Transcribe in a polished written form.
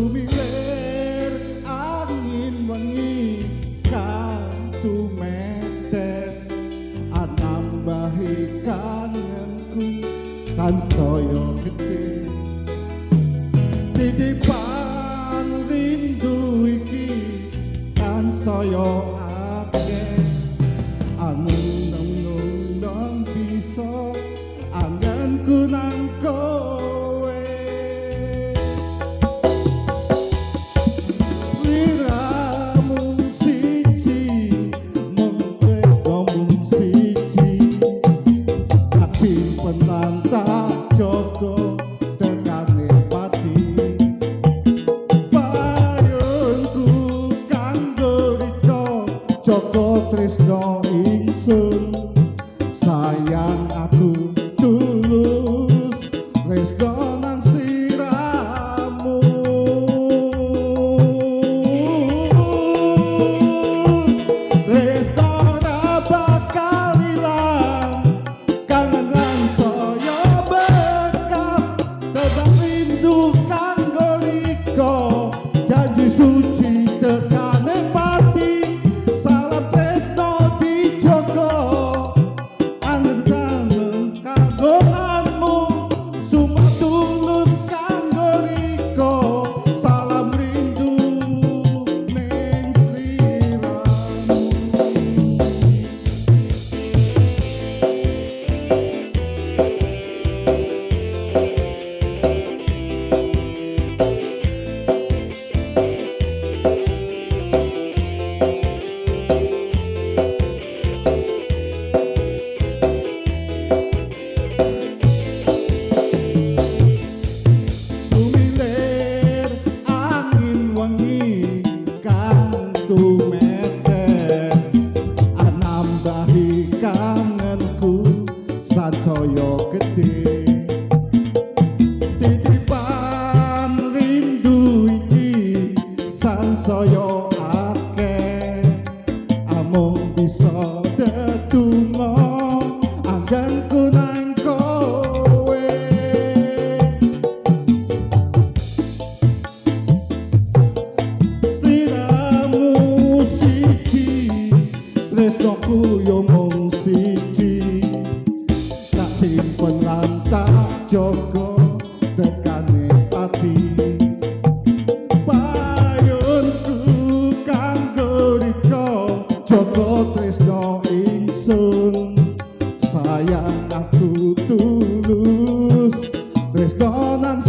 Sumilir angin wengi kang tumetes anambahi kangenku kan saya gede titipan rindu iki kan saya akeh anung-nung bisa anganku nang kowe liramu siji mung tresno siji tak simpen lan tak jaga tekane pati payungku kanggo riko jaga tresno ingsun sayang aku tulus tresno nang sliramu tresno ora bakal ilang kangen lan saya bekas tetap rindu kanggo riko janji suci tekane pati salam tresno dijogo angen-angen kagunganmu sumpah tulus kanggo riko salam rindu ning sliramu. Sumilir angin wengi kang tumetes anambahi kangenku sansaya gedhe titipan rindu iki sansaya akeh amung bisa dedonga angganku nang kowe sliramu siji tresnoku yo mung siji tak simpen lan tak jaga tekane pati payungku kanggo riko jaga tresno ingsun sayang aku tulus tresno nang